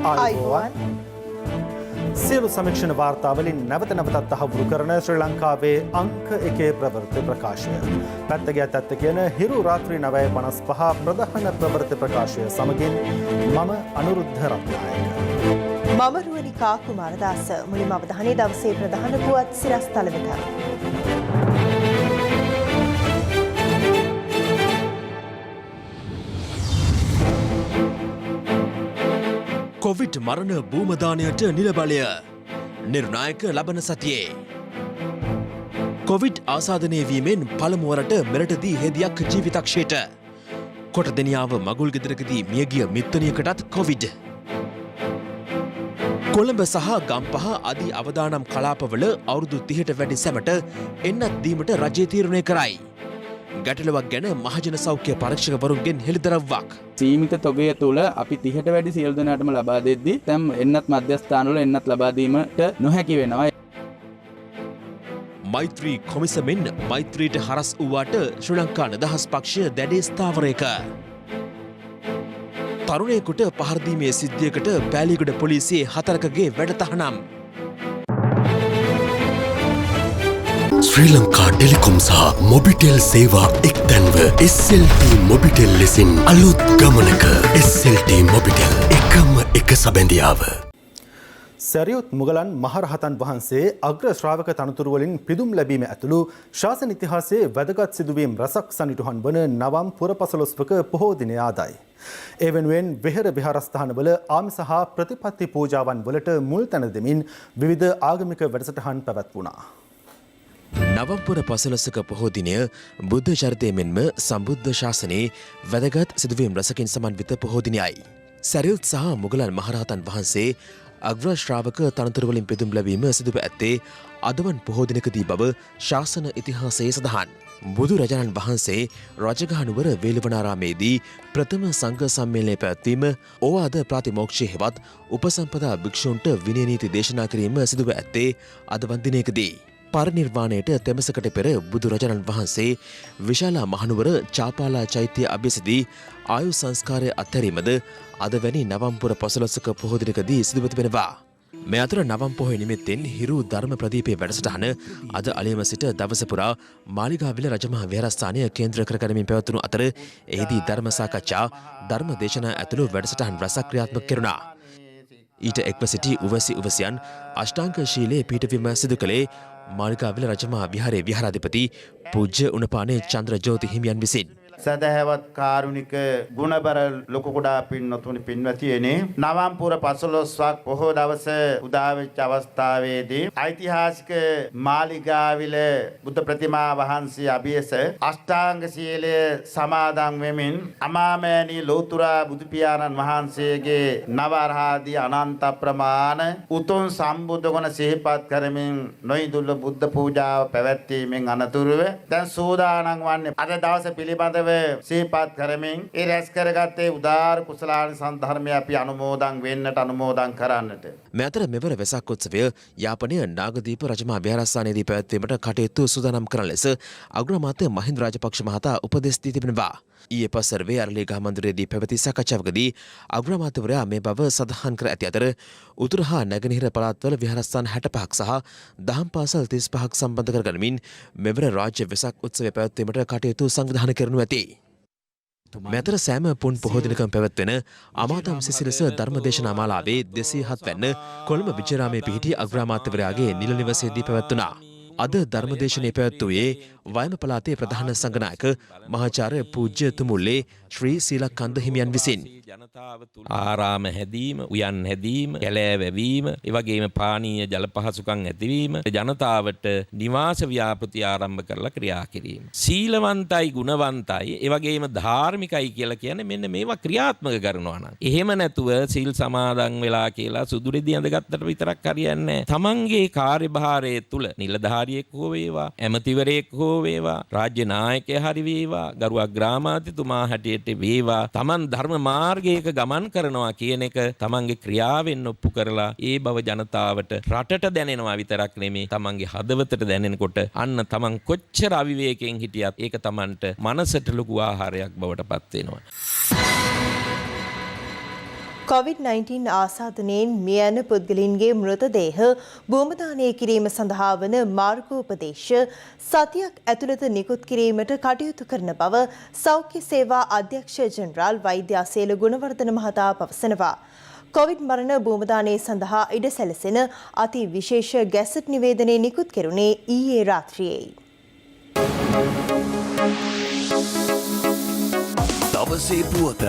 ආයුබෝවන්. සියලු සමීක්ෂණ වාර්තාවලින් නැවත නැවතත් තහවුරු කරන ශ්‍රී ලංකාවේ අංක 1 ප්‍රවෘත්ති ප්‍රකාශය. පැත්තගේ ඇත්ත කියන හිරු රාත්‍රී 9:55 ප්‍රධාන ප්‍රවෘත්ති ප්‍රකාශය සමගින් මම අනුරුද්ධ රත්නායක. මම රුවනිකා කුමාරදාස. මුලින්ම අවධානය දවසේ ප්‍රධාන පුවත් සිරස්තල වෙත. කොවිඩ් මරණ භූමදානයට නිලබලය නිර්ණායක ලබන සතියේ. කොවිඩ් ආසාදනය වීමෙන් පළමුවරට මෙරටදී හෙදියක් ජීවිතක්ෂයට. කොටදෙනියාව මගුල් ගෙදරකදී මියගිය මිත්තනියකටත් කොවිඩ්. කොළඹ සහ ගම්පහ අධි අවදානම් කලාපවල අවුරුදු 30ට වැඩි සැමට එන්නත් දීමට රජය තීරණය කරයි. ගැටලුවක් ගැන මහජන සෞඛ්‍ය පරීක්ෂකවරුන්ගෙන් හෙළිදරව්වක්. සීමිත තොගය තුළ අපි 30ට වැඩි සියලු දෙනාටම ලබා දෙද්දී දැන් එන්නත් මධ්‍යස්ථානවල එන්නත් ලබා දීමට නොහැකි වෙනවා. මෛත්‍රී කොමිසමෙන් මෛත්‍රීට හරස් වූවාට ශ්‍රී ලංකා නිදහස් පක්ෂය දැඩි ස්ථාවරයක. තරුණයෙකුට පහර දීමේ සිද්ධියකට පෑලියගොඩ පොලිසියේ 4කගේ වැඩතහනම්. ශ්‍රී ලංකා ටෙලිකොම් සහ මොබිටෙල් සේවා එක්තැන්ව SLT මොබිටෙල් ලෙසින් අලුත් ගමනක SLT මොබිටෙල් එකම එක සබැඳියාව. සැරියුත් මුගලන් මහරහතන් වහන්සේ අග්‍ර ශ්‍රාවක තනතුරු වලින් පිදුම් ලැබීම ඇතුළු ශාසන ඉතිහාසයේ වැදගත් සිදුවීම් රසක් සනිටුහන් වන නවම් පුරපසළොස්වක පොහෝ දිනය ආදයි. ඒ වෙනුවෙන් වෙහෙර විහාරස්ථානවල ආමිස හා ප්‍රතිපත්ති පූජාවන් වලට මුල් තැන දෙමින් විවිධ ආගමික වැඩසටහන් පැවැත්වුණා. නවම්පුර පසළොස්වක පොහෝ දිනය බුද්ධ චරිතය මෙන්ම සම්බුද්ධ ශාසනයේ වැදගත් සිදුවීම් රසකින් සමන්විත පොහෝ දිනයයි. සැරියුත් සහ මුගලන් මහරහතන් වහන්සේ අග්‍ර ශ්‍රාවක තනතුරු වලින් පිදුම් ලැබීම සිදුව ඇත්තේ අදවන් පොහෝ දිනකදී බව ශාසන ඉතිහාසයේ සඳහන්. බුදුරජාණන් වහන්සේ රජගහනුවර වේලවනාරාමේදී ප්‍රථම සංඝ සම්මේලනය පැවැත්වීම, ඕවාද ප්‍රාතිමෝක්ෂය හෙවත් උපසම්පදා භික්ෂූන්ට විනය නීති දේශනා කිරීම සිදුව ඇත්තේ අදවන් දිනයකදී. පරිනිර්වාණයට තෙමසකට පෙර බුදුරජාණන් වහන්සේ විශාලා මහනුවර චාපාලා චෛත්‍ය අභ්‍යසදී ආයු සංස්කාරය අත්හැරීමද අද වැනි නවම්පුර පසළොස්වක පොහෝ දිනකදී සිදුව තිබෙනවා. මේ අතර නවම් පොහොය නිමිත්තෙන් හිරු ධර්ම ප්‍රදීපේ වැඩසටහන අද අලෙම සිට දවස පුරා මාලිගාවිල රජමහා විහාරස්ථානය කේන්ද්‍ර කරගනිමින් පැවතුණු අතර එහිදී ධර්ම සාකච්ඡා, ධර්ම දේශනා ඇතුළු වැඩසටහන් රසක් ක්‍රියාත්මක කෙරුණා. ඊට එක්ව සිටි උවැසි උවැසියන් අෂ්ටාංග ශීලයේ පිටවීම සිදු කළේ මාලිගාවිල රජමහා විහාරයේ විහාරාධිපති පූජ්‍ය උණපානේ චන්ද්‍රජෝති හිමියන් විසින්. සදහැවත් කාරුණික ගුණබර ලොකු කුඩා පින්වතුනි පින්වතියනි, නවම්පුර පසළොස්වක් පොහෝ දවස උදා වෙච්ච අවස්ථාවේදී ඓතිහාසික මාලිගාවිල බුද්ධ ප්‍රතිමා වහන්සේ අභියස අෂ්ටාංග සීලය සමාදන් වෙමින් අමාමෑණී ලෝතුරා බුදු පියාණන් වහන්සේගේ නව අරහාදී අනන්ත ප්‍රමාණ උතුම් සම්බුද්ධ ගුණ සිහිපත් කරමින් නොඉඳුල්ල බුද්ධ පූජාව පැවැත්වීමෙන් අනතුරුව දැන් සූදානම් වන්නේ අද දවස පිළිබඳව සිහිපත් කරමින් ඒ රැස් කරගත්තේ උදාාර කුසලානිසංස ධර්මය අපි අනුමෝදන් වෙන්නට අනුමෝදන් කරන්නට. මේ අතර මෙවර වෙසක් උත්සවය යාපනය නාගදීප රජමහා විහාරස්ථානයේදී පැවැත්වීමට කටයුතු සූදානම් කරන ලෙස අග්‍රාමාත්‍ය මහින්ද රාජපක්ෂ මහතා උපදෙස් දී තිබෙනවා. ඊයේ පසරවේ අරලියගහ මන්දිරයේදී පැවති සාකච්ඡාවකදී අග්‍රාමාත්‍යවරයා මේ බව සඳහන් කර ඇති අතර උතුරු හා නැගෙනහිර පළාත්වල විහාරස්ථාන 65ක් සහ දහම් පාසල් 35ක් සම්බන්ධ කරගනිමින් මෙවර රාජ්‍ය වෙසක් උත්සවය පැවැත්වීමට කටයුතු සංවිධානය කරනු ඇති. මෙතර සෑම පුන් පොහෝ දිනකම පැවැත්වෙන අමාතම් සිසිලස ධර්මදේශනා මාලාවේ 207 වැන්න කොළඹ විජයරාමයේ පිහිටි අග්‍රාමාත්‍යවරයාගේ නිල නිවසේදී පැවැත්වුණා. අද ධර්මදේශනයේ පැවැත්වුවේ වයඹ පළාතේ ප්‍රධාන සංඝනායක මහාචාර්ය පූජ්‍ය තුමුල්ලේ ශ්‍රී සීලකන්ද හිමියන් විසින්. ආරාම හැදීම, උයන් හැදීම, කැලෑ වැවීම, ඒ වගේම පානීය ජල පහසුකම් ඇතිවීම, ජනතාවට නිවාස ව්‍යාපෘති ආරම්භ කරලා ක්‍රියා කිරීම. සීලවන්තයි, ගුණවන්තයි, ඒ වගේම ධාර්මිකයි කියලා කියන්නේ මෙන්න මේවා ක්‍රියාත්මක කරනවා නම්. එහෙම නැතුව සීල් සමාදන් වෙලා කියලා සුදුරෙදි ඇඳගත්තට විතරක් හරියන්නේ නැහැ. තමන්ගේ කාර්යභාරයේ තුල නිලධාරියෙක් හෝ වේවා, ඇමතිවරයෙක් හෝ වේවා, රාජ්‍ය නායකයා හරි වේවා, ගරු අග්‍රාමාත්‍යතුමා හැටියට වේවා, තමන් ධර්ම මාර්ගයක ගමන් කරනවා කියන එක තමන්ගේ ක්‍රියාවෙන් ඔප්පු කරලා ඒ බව ජනතාවට රටට දැනෙනවා විතරක් නෙමෙයි තමන්ගේ හදවතට දැනෙනකොට අන්න තමන් කොච්චර අවිවේකයෙන් හිටියත් ඒක තමන්ට මනසට ලොකු ආහාරයක් බවට පත් වෙනවා. COVID-19 ආසාදනයෙන් මිය යන පුද්ගලයන්ගේ මෘතදේහ භූමදානය කිරීම සඳහා වන මාර්ගෝපදේශ සතියක් ඇතුළත නිකුත් කිරීමට කටයුතු කරන බව සෞඛ්‍ය සේවා අධ්‍යක්ෂ ජෙනරාල් වෛද්‍ය අසේල ගුණවර්ධන මහතා පවසනවා. කොවිඩ් මරණ භූමදානය සඳහා ඉඩ සැලසෙන අති විශේෂ ගැසට් නිවේදනය නිකුත් කෙරුණේ ඊයේ රාත්‍රියේ. දවසේ පුවත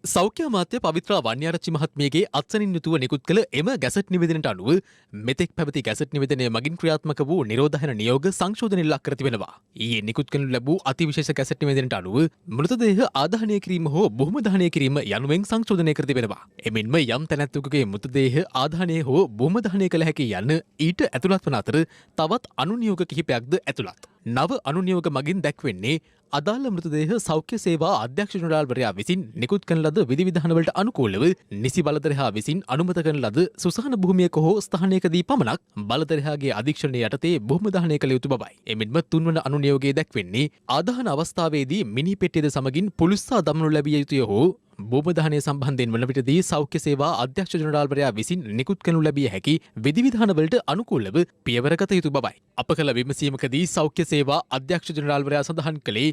සෞඛ්‍ය අමාත්‍ය පවිත්‍රා වන්‍යාරච්චි මහත්මියගේ අත්සනින් යුතුව නිකුත් කළ එම ගැසට් නිවේදනයට අනුව මෙතෙක් පැවති ගැසට් නිවේදනය මගින් ක්‍රියාත්මක වූ නිරෝධායන නියෝග සංශෝධනය ලක් කර තිබෙනවා. ඊයේ නිකුත් කරනු ලැබූ අතිවිශේෂ ගැසට් නිවේදනයට අනුව මෘතදේහ ආදාහනය කිරීම හෝ බොහොම දහනය කිරීම යනුවෙන් සංශෝධනය කර තිබෙනවා. එමෙන්ම යම් තැනැත්තෙකුගේ මෘතදේහ ආදාහනය හෝ බොහොම දහනය කළ හැකි යන්න ඊට ඇතුළත් වන අතර තවත් අනුනියෝග කිහිපයක්ද ඇතුළත්. නව අනුනියෝග මගින් දැක්වෙන්නේ අදාළ මෘතදේහ සෞඛ්‍ය සේවා අධ්‍යක්ෂ ජෙනරාල්වරයා විසින් නිකුත් කරන ලද විධිවිධානවලට අනුකූලව නිසි බලධරයා විසින් අනුමත කරන ලද සුසහන භූමියක හෝ ස්ථානයකදී පමණක් බලධරයාගේ අධීක්ෂණය යටතේ බොහොම දහනය කළ යුතු බවයි. එමෙන්ම තුන්වන අනුනියෝගයේ දැක්වෙන්නේ ආදාහන අවස්ථාවේදී මිනි පෙට්ටියද සමගින් පුළුස්සා දමනු ලැබිය යුතුය හෝ භූමදානය සම්බන්ධයෙන් වන විටදී සෞඛ්‍ය සේවා අධ්‍යක්ෂ ජෙනරාල්වරයා විසින් නිකුත් කරනු ලැබිය හැකි විධිවිධානවලට අනුකූලව පියවරගත යුතු බවයි. අප කළ විමසීමකදී සෞඛ්‍ය සේවා අධ්‍යක්ෂ ජෙනරාල්වරයා සඳහන් කළේ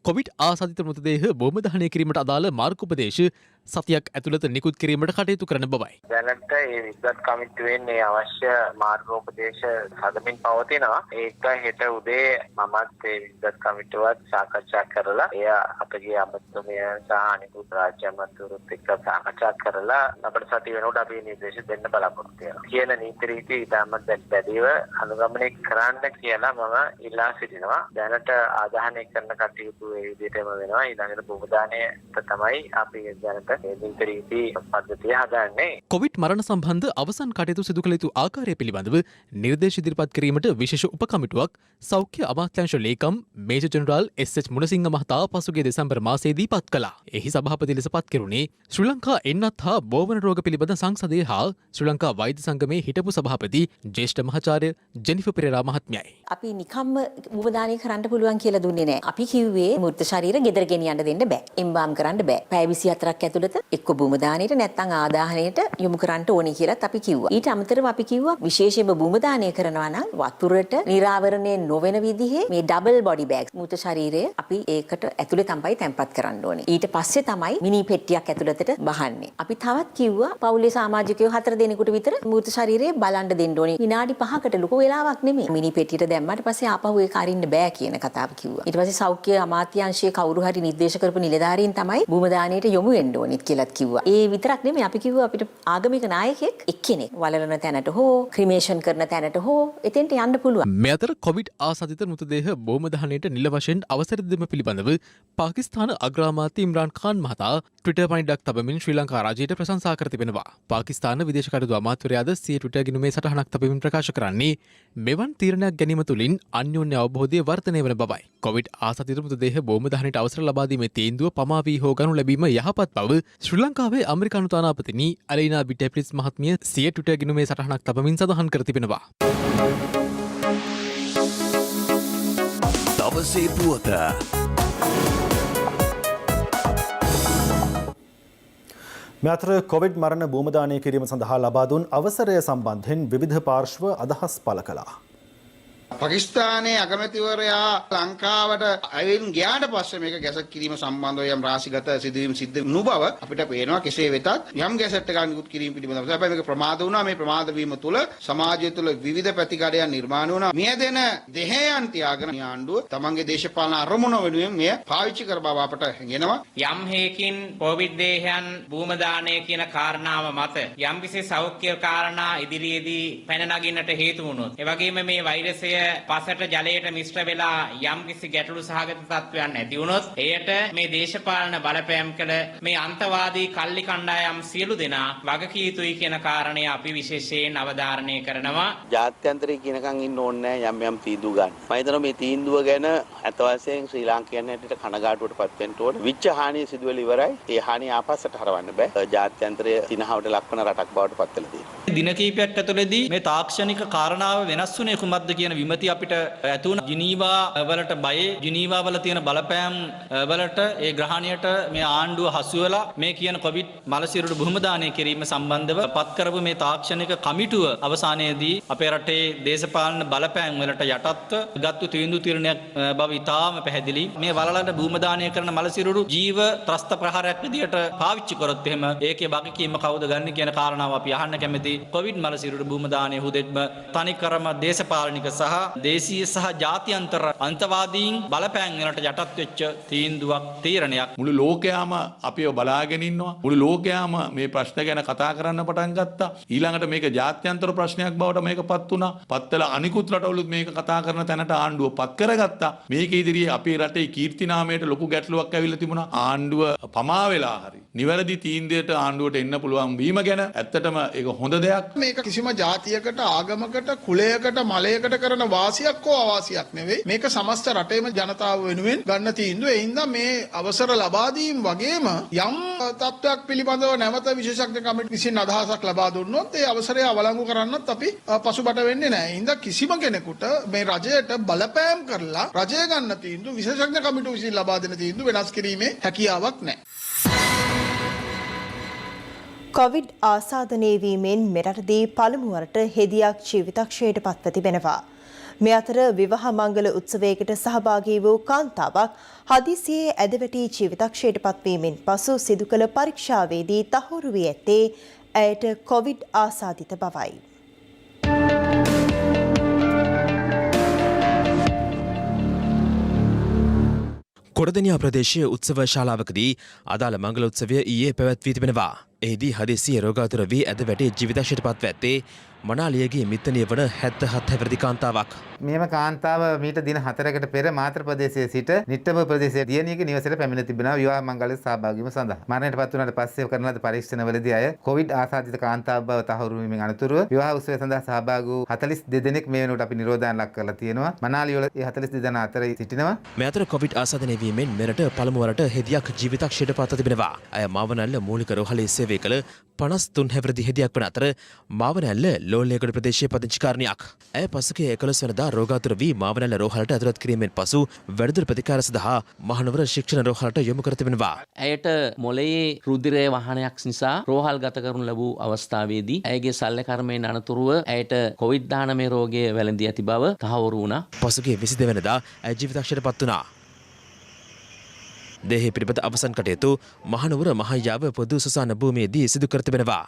කොවිඩ් ආසාදිත මෘතදේහ බොහොමදහනය කිරීමට අදාළ මාර්ගෝපදේශ සතියක් ඇතුළත නිකුත් කිරීමට කටයුතු කරන බවයි. දැනට ඒ විද්වත් කමිටුවෙන් මේ අවශ්‍ය මාර්ගෝපදේශ හදමින් පවතිනවා. ඒක හෙට උදේ මමත් ඒ විද්වත් කමිටුවත් සාකච්ඡා කරලා එය අපගේ අමතුමිය සහ අනිකුත් රාජ්‍ය අමාත්‍යවරුත් එක්ක සාකච්ඡා කරලා අපේ සතිය වෙනකොට අපි නිර්දේශ දෙන්න බලාපොරොත්තු වෙනවා. කියන නීති රීති ඉතාමත් දැඩිව අනුගමනය කරන්න කියලා මම ඉල්ලා සිටිනවා. දැනට ආදාහනය කරන කටයුතු ඒ විදිහටම වෙනවා. ඊළඟට භූමදානයට තමයි අපි දැනට කොවිඩ් මරණ සම්බන්ධ අවසන් කටයුතු සිදු කළ යුතු ආකාරය පිළිබඳව නිර්දේශ ඉදිරිපත් කිරීමට විශේෂ උපකමිටුවක් සෞඛ්‍ය අමාත්‍යාංශ ලේකම් මේජර් ජෙනරාල් එස්.එච්. මුණසිංහ මහතා පසුගිය දෙසැම්බර් මාසයේදී පත් කළා. එහි සභාපති ලෙස පත් කෙරුණේ ශ්‍රී ලංකා එන්නත් හා බෝවන රෝග පිළිබඳ සංසදය හා ශ්‍රී ලංකා වෛද්‍ය සංගමේ හිටපු සභාපති ජ්‍යෙෂ්ඨ මහාචාර්ය ජෙනිෆර් පෙරේරා මහත්මියයි. අපි නිකම්ම භූමදානය කරන්න පුළුවන් කියලා දුන්නේ නැහැ. අපි කිව්වේ මෘත ශරීර ගෙදර ගෙනියන්න දෙන්න බෑ. එම්බාම් කරන්න බෑ. පැය 24ක් ඇතුළත එක්ක භූමදානයට නැත්නම් ආදාහනයට යොමු කරන්න ඕනේ කියලාත් අපි කිව්වා. ඊට අමතරව අපි කිව්වා විශේෂයෙන්ම භූමදානය කරනවා නම් වතුරට නිරාවරණය නොවන විදිහේ මේ ඩබල් බොඩි බෑග්ස් මෘත ශරීරය අපි ඒකට ඇතුලේ තමයි තැම්පත් කරන්න ඕනේ. ඊට පස්සේ තමයි මිනි පෙට්ටියක් ඇතුළතට බහන්නේ. අපි තවත් කිව්වා පවුලේ සමාජිකයෝ 4 දෙනෙකුට විතර මෘත ශරීරය බලන්න දෙන්න ඕනේ. විනාඩි 5කට ලොකු වෙලාවක් නෙමෙයි. මිනි පෙට්ටියට දැම්මට පස්සේ ආපහු ඒක අරින්න බෑ කියන කතාව කිව්වා. ඊට පස්සේ සෞඛ්‍ය අමාත්‍යාංශයේ කවුරු හරි නිර්දේශ කරපු නිලධාරීන් තමයි භූමදානයට යොමු වෙන්න ඕනෙත් කියලාත් කිව්වා. ඒ විතරක් නෙමෙයි අපි කිව්වා අපිට ආගමික නායකයෙක් එක්කෙනෙක් වලලන තැනට හෝ ක්‍රිමේෂන් කරන තැනට හෝ එතෙන්ට යන්න පුළුවන්. මේ අතර කොවිඩ් ආසාදිත මෘතදේහ බොහොම දහනයට නිල වශයෙන් අවසර දෙම පිළිබඳව පාකිස්තාන අග්‍රාමාත්‍ය ඉම්රාන් ඛාන් මහතා ට්විටර් පණිඩක් තබමින් ශ්‍රී ලංකා රජයට ප්‍රශංසා කර තිබෙනවා. පාකිස්තාන විදේශ කටයුතු අමාත්‍යවරයාද සිය ට්විටර් ගිණුමේ සටහනක් තබමින් ප්‍රකාශ කරන්නේ මෙවන් තීරණයක් ගැනීම තුළින් අන්‍යෝන්‍ය අවබෝධය වර්ධනය වන බවයි. කොවිඩ් ආසාදිත මෘතදේහ බොහොම දහනයට අවසර ලබා දීමේ තීන්දුව පමා වී හෝ ගනු ලැබීම යහපත් බව ශ්‍රී ලංකාවේ අමරිකානු තානාපතිනි අලීනා බිටැප්ලිස් මහත්මිය සිය ට්විටර් ගිණුමේ සටහනක් තබමින් සඳහන් කර තිබෙනවා. දවසේ පුවත මේ අතර කොවිඩ් මරණ භූමදානය කිරීම සඳහා ලබා දුන් අවසරය සම්බන්ධයෙන් විවිධ පාර්ශ්ව අදහස් පළ කළා. පාකිස්තානයේ අගමැතිවරයා ලංකාවට ඇවිත් ගියාට පස්සේ මේක ගැසට් කිරීම සම්බන්ධව යම් රාශිගත සිදුවීම් සිද්ධ වුණු බව අපිට පේනවා. කෙසේ වෙතත් යම් ගැසට් එකක් නිකුත් කිරීම පිළිබඳව හැබැයි මේක ප්‍රමාද වුණා. මේ ප්‍රමාද වීම තුළ සමාජය තුළ විවිධ ප්‍රතිකඩයන් නිර්මාණය වුණා. මේ දෙන දෙහයන් තියාගෙන ආණ්ඩුව තමන්ගේ දේශපාලන අරමුණ වෙනුවෙන් මෙය පාවිච්චි කර බව අපට හැඟෙනවා. යම් හේකින් කොවිඩ් දේහයන් භූමදානය කියන කාරණාව මත යම්කිසි සෞඛ්‍ය කාරණා ඉදිරියේදී පැන නගින්නට හේතු වුණොත් ඒ වගේම මේ වෛරසය පසට ජලයට මිශ්‍ර වෙලා යම්කිසි ගැටලු සහගත තත්ත්වයන් ඇති වුණොත් එයට මේ දේශපාලන බලපෑම් කළ මේ අන්තවාදී කල්ලි කණ්ඩායම් සියලු දෙනා වගකිය යුතුයි කියන කාරණය අපි විශේෂයෙන් අවධාරණය කරනවා. ජාත්‍යන්තරයේ කියනකම් ඉන්න ඕනේ යම් යම් තීන්දුව ගන්න. මම හිතනවා මේ තීන්දුව ගැන අත වශයෙන් ශ්‍රී ලාංකිකයන් හැටියට කනගාටුවට පත් වෙන්න ඕනේ. විච්ච හානිය සිදු වෙලා ඉවරයි. ඒ හානිය ආපස්සට හරවන්න බෑ. ජාත්‍යන්තරයේ සිනහවට ලක්වන රටක් බවට පත් වෙලා තියෙනවා. දින කිහිපයක් ඇතුළතදී මේ තාක්ෂණික කාරණාව වෙනස් වුණේ කුමක්ද කියන විමති අපිට ඇති වුණ ජිනීවා වලට බයේ ජිනීවා වල තියෙන බලපෑම් වලට ඒ ග්‍රහණයට මේ ආණ්ඩුව හසු වෙලා මේ කියන කොවිඩ් මලසිරුරු බොහොම දානය කිරීම සම්බන්ධව පත් කරපු මේ තාක්ෂණික කමිටුව අවසානයේදී අපේ රටේ දේශපාලන බලපෑම් වලට යටත්ව ගත්තු තීන්දුව තීරණයක් බව ඉතාම පැහැදිලි. මේ වලලට භූම දානය කරන මලසිරුරු ජීව ත්‍රස්ත ප්‍රහාරයක් විදියට පාවිච්චි කරොත් එහෙම ඒකේ වගකීම කවුද ගන්න කියන කාරණාව අපි අහන්න කැමති. කොවිඩ් මලසිරුරු භූම දානය හුදෙක්ම තනිකරම දේශපාලනික සහ දේශීය සහ ජාත්‍යන්තර අන්තවාදීන් බලපෑම් වලට යටත් වෙච්ච තීන්දුවක් තීරණයක්. මුළු ලෝකයාම අපිව බලාගෙන ඉන්නවා. මුළු ලෝකයාම මේ ප්‍රශ්න ගැන කතා කරන්න පටන් ගත්තා. ඊළඟට මේක ජාත්‍යන්තර ප්‍රශ්නයක් බවට මේකපත් වුණා. පත් වෙලා අනිකුත් රටවලුත් මේක කතා කරන තැනට ආණ්ඩුව පත් කරගත්තා. මේක ඉදිරියේ අපේ රටේ කීර්ති නාමයට ලොකු ගැටලුවක් ඇවිල්ලා තිබුණා. ආණ්ඩුව පමා වෙලා හරි නිවැරදි තීන්දුවයට ආණ්ඩුවට එන්න පුළුවන් වීම ගැන ඇත්තටම ඒක හොඳ දෙයක්. මේක කිසිම ජාතියකට ආගමකට කුලයකට මලයකට කරන වාසියක් හෝ අවාසියක් නෙවෙයි. මේක සමස්ත රටේම ජනතාව වෙනුවෙන් ගන්න තීන්දුව. ඒ හින්දා මේ අවසර ලබා දීම වගේම යම් තත්ත්වයක් පිළිබඳව නැවත විශේෂඥ කමිටු විසින් අදහසක් ලබා දුන්නොත් ඒ අවසරය අවලංගු කරන්නත් අපි පසුබට වෙන්නේ නැහැ. ඒ හින්දා කිසිම කෙනෙකුට මේ රජයට බලපෑම් කරලා රජය ගන්න තීන්දුව විශේෂඥ කමිටු විසින් ලබා දෙන තීන්දුව වෙනස් කිරීමේ හැකියාවක් නැහැ. කොවිඩ් ආසාදනය වීමෙන් මෙරටදී පළමු වරට හෙදියක් ජීවිතක්ෂයට පත්ව තිබෙනවා. මේ අතර විවාහ මංගල උත්සවයකට සහභාගී වූ කාන්තාවක් හදිසියේ ඇදවැටි ජීවිතක්ෂයට පත්වීමෙන් පසු සිදු කළ පරීක්ෂාවේදී තහවුරු වී ඇත්තේ ඇයට කොවිඩ් ආසාදිත බවයි. කොරදනියා ප්‍රදේශයේ උත්සව ශාලාවකදී අදාළ මංගල උත්සවය ඊයේ පැවැත්වී තිබෙනවා. එහිදී හදිසියේ රෝගාතුර වී ඇද වැටේ ජීවිතක්ෂයට පත්ව ඇත්තේ මනාලියගේ මිත්තනිය වන 77 හැවිරිදි කාන්තාවක්. මෙම කාන්තාව මීට දින 4කට පෙර මාතර ප්‍රදේශයේ සිට නිට්ටඹ ප්‍රදේශයේ දියණියගේ නිවසට පැමිණ තිබෙනවා විවාහ මංගලයේ සහභාගී වීම සඳහා. මරණයට පත් වුණාට පස්සේ කරන ලද පරීක්ෂණවලදී අය කොවිඩ් ආසාදිත කාන්තාවක් බව තහවුරු වීමෙන් අනතුරුව විවාහ උත්සවය සඳහා සහභාගී වූ 42 දෙනෙක් මේ වෙනකොට අපි නිරෝධායන ලක් කරලා තියෙනවා. මනාලිය වල ඒ 42 දෙනා අතර සිටිනවා. මේ අතර කොවිඩ් ආසාදනය වීමෙන් මෙරට පළමු වරට හෙදියක් ජීවිතක්ෂයට පත්ව තිබෙනවා. අය මාවනැල්ල මූලික රෝහලේ සේවය කළ 53 හැවිරිදි හෙදියක් වන අතර මාවනැල්ල ලෝල්ලේගොඩ ප්‍රදේශයේ පදිංචිකාරණයක්. ඇය පසුගිය 11 වෙනිදා රෝගාතුර වී මාවනැල්ල රෝහලට ඇතුළත් කිරීමෙන් පසු වැඩිදුර ප්‍රතිකාර සඳහා මහනුවර ශික්ෂණ රෝහලට යොමු කර තිබෙනවා. ඇයට මොළයේ රුධිරය වහනයක් නිසා රෝහල් ගත කරනු ලැබූ අවස්ථාවේදී ඇයගේ ශල්‍ය කර්මයෙන් අනතුරුව ඇයට COVID-19 රෝගය වැළඳී ඇති බව තහවුරු වුණා. පසුගිය 22 වෙනිදා ඇය ජීවිතක්ෂයට පත් වුණා. දේහය පිළිබඳ අවසන් කටයුතු මහනුවර මහයාව පොදු සුසාන භූමියේදී සිදු කර තිබෙනවා.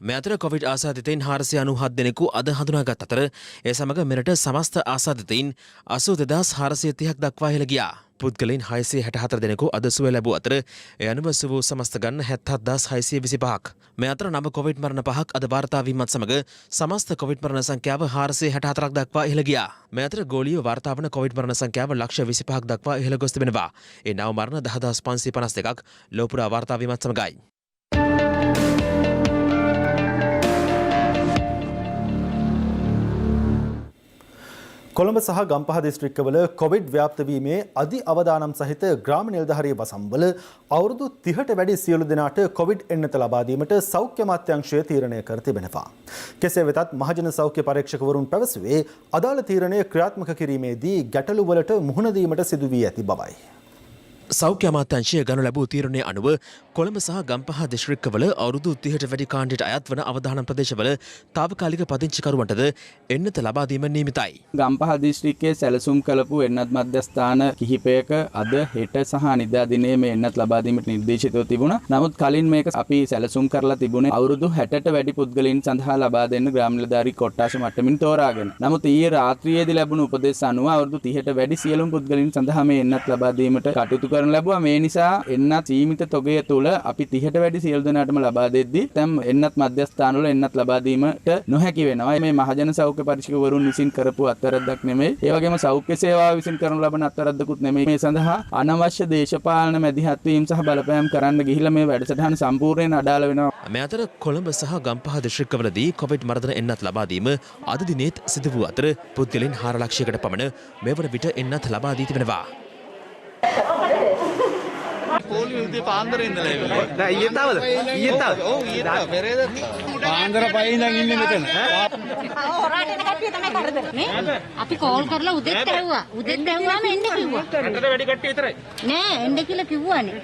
මේ අතර කොවිඩ් ආසාදිතයින් 497 දෙනෙකු අද හඳුනාගත් අතර ඒ සමග මෙරට සමස්ත ආසාදිතයින් 82430ක් දක්වා ඉහළ ගියා. පුද්ගලයන් 664 දෙනෙකු අද සුවය ලැබූ අතර ඒ අනුව සුව සමස්ත ගන්න 77625ක්. මේ අතර නව කොවිඩ් මරණ 5ක් අද වාර්තා වීමත් සමග සමස්ත කොවිඩ් මරණ සංඛ්‍යාව 464ක් දක්වා ඉහළ ගියා. මේ අතර ගෝලීය වාර්තා වන කොවිඩ් මරණ සංඛ්‍යාව ලක්ෂ 25ක් දක්වා ඉහළ ගොස් තිබෙනවා. ඒ නව මරණ 10552ක් ලෝපුරා වාර්තා වීමත් සමගයි. කොළඹ සහ ගම්පහ දිස්ත්‍රික්කවල කොවිඩ් ව්‍යාප්ත වීමේ අධි අවදානම් සහිත ග්‍රාම නිලධාරී වසම්වල අවුරුදු 30ට වැඩි සියලු දෙනාට කොවිඩ් එන්නත ලබා දීමට සෞඛ්‍ය අමාත්‍යාංශය තීරණය කර තිබෙනවා. කෙසේ වෙතත් මහජන සෞඛ්‍ය පරීක්ෂකවරුන් පැවසුවේ අදාළ තීරණය ක්‍රියාත්මක කිරීමේදී ගැටලු වලට මුහුණ දීමට සිදු වී ඇති බවයි. සෞඛ්‍ය අමාත්‍යාංශය ගනු ලැබූ තීරණය අනුව කොළඹ සහ ගම්පහ දිස්ත්‍රික්කවල අවුරුදු 30ට වැඩි කාණ්ඩයට අයත් වන අවදානම් ප්‍රදේශවල තාවකාලික පදිංචිකරුවන්ටද එන්නත ලබා දීම නියමිතයි. ගම්පහ දිස්ත්‍රික්කයේ සැලසුම් කළපු එන්නත් මධ්‍යස්ථාන කිහිපයක අද හෙට සහ අනිද්දා දිනේ මේ එන්නත් ලබා දීමට නිර්දේශිතව තිබුණා. නමුත් කලින් මේක අපි සැලසුම් කරලා තිබුණේ අවුරුදු 60ට වැඩි පුද්ගලයන් සඳහා ලබා දෙන්න ග්‍රාම නිලධාරී කොට්ටාශ මට්ටමින් තෝරාගෙන. නමුත් ඊයේ රාත්‍රියේදී ලැබුණු උපදෙස් අනුව අවුරුදු 30ට වැඩි සියලුම පුද්ගලයන් සඳහා මේ එන්නත් ලබා දීමට කටයුතු කරන ලැබුවා. මේ නිසා එන්නත් සීමිත තොගය තුල අපි 30ට වැඩි සියලු දෙනාටම ලබා දෙද්දී දැන් එන්නත් මධ්‍යස්ථානවල එන්නත් ලබා දීමට නොහැකි වෙනවා. මේ මහජන සෞඛ්‍ය පරීක්ෂකවරුන් විසින් කරපු අත්වැරද්දක් නෙමෙයි. ඒ වගේම සෞඛ්‍ය සේවාව විසින් කරනු ලබන අත්වැරද්දකුත් නෙමෙයි. මේ සඳහා අනවශ්‍ය දේශපාලන මැදිහත් වීම සහ බලපෑම් කරන්න ගිහිල්ලා මේ වැඩසටහන සම්පූර්ණයෙන් අඩාල වෙනවා. මේ අතර කොළඹ සහ ගම්පහ දිස්ත්‍රික්කවලදී කොවිඩ් මර්ධන එන්නත් ලබා දීම අද දිනේත් සිදු වූ අතර පුද්ගලයන් 4 ලක්ෂයකට පමණ මෙවන විට එන්නත් ලබා දී තිබෙනවා. පොලිස් උදේ පාන්දර ඉඳලා එන්නේ. දැන් ඊයේ තාවද? ඊයේ තාව. ඔව් ඊයේ තාව. පෙරේද? පාන්දර පයින් ඉඳන් ඉන්නේ මෙතන. රටේ කට්ටිය තමයි කරදරේ නේ. අපි කෝල් කරලා උදෙත් ඇහුවා. උදෙත් ඇහුවාම එන්න කිව්වා. රටේ වැඩි කට්ටිය විතරයි. නෑ එන්න කියලා කිව්වනේ.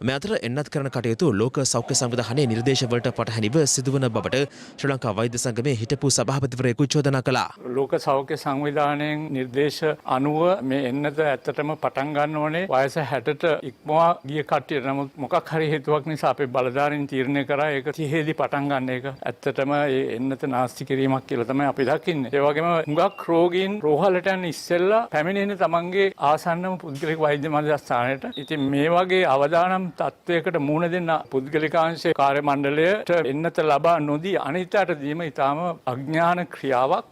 මේ අතර එන්නත් කරන කටයුතු ලෝක සෞඛ්‍ය සංවිධානයේ නිර්දේශවලට පටහැනිව සිදුවන බවට ශ්‍රී ලංකා වෛද්‍ය සංගමේ හිටපු සභාපතිවරයෙකු චෝදනා කළා. ලෝක සෞඛ්‍ය සංවිධානයෙන් නිර්දේශ අනුව මේ එන්නත ඇත්තටම පටන් ගන්න ඕනේ වයස 60ට ඉක්මවා ගිය කට්ටියට. නමුත් මොකක් හරි හේතුවක් නිසා අපේ බලධාරීන් තීරණය කරා ඒක 30 දී පටන් ගන්න එක ඇත්තටම ඒ එන්නත නාස්ති කිරීමක් කියලා තමයි අපි දකින්නේ. ඒ වගේම හුඟක් රෝගීන් රෝහලට යන ඉස්සෙල්ලා පැමිණෙන තමන්ගේ ආසන්නම පුද්ගලික වෛද්‍ය මධ්‍යස්ථානයට. ඉතින් මේ වගේ අවදානම් තත්වයකට මුහුණ දෙන්න පුද්ගලිකාංශයේ කාර්ය මණ්ඩලයට එන්නත ලබා නොදී අනිත්‍යයට දීම ඉතාම අඥාන ක්‍රියාවක්.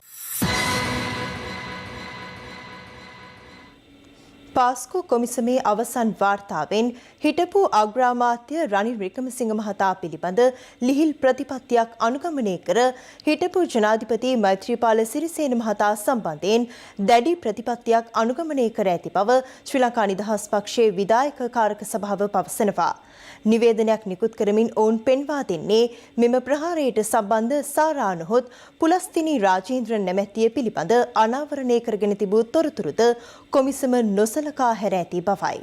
පාස්කු කොමිසමේ අවසන් වාර්තාවෙන් හිටපු අග්‍රාමාත්‍ය රනිල් වික්‍රමසිංහ මහතා පිළිබඳ ලිහිල් ප්‍රතිපත්තියක් අනුගමනය කර හිටපු ජනාධිපති මෛත්‍රීපාල සිරිසේන මහතා සම්බන්ධයෙන් දැඩි ප්‍රතිපත්තියක් අනුගමනය කර ඇති බව ශ්‍රී ලංකා නිදහස් පක්ෂයේ විධායක කාරක සභාව පවසනවා. නිවේදනයක් නිකුත් කරමින් ඔවුන් පෙන්වා දෙන්නේ මෙම ප්‍රහාරයට සම්බන්ධ සාරා නොහොත් පුලස්තිනි රාජේන්ද්‍රන් නැමැතිය පිළිබඳ අනාවරණය කරගෙන තිබූ තොරතුරුද කොමිසම නොසලකා හැර ඇති බවයි.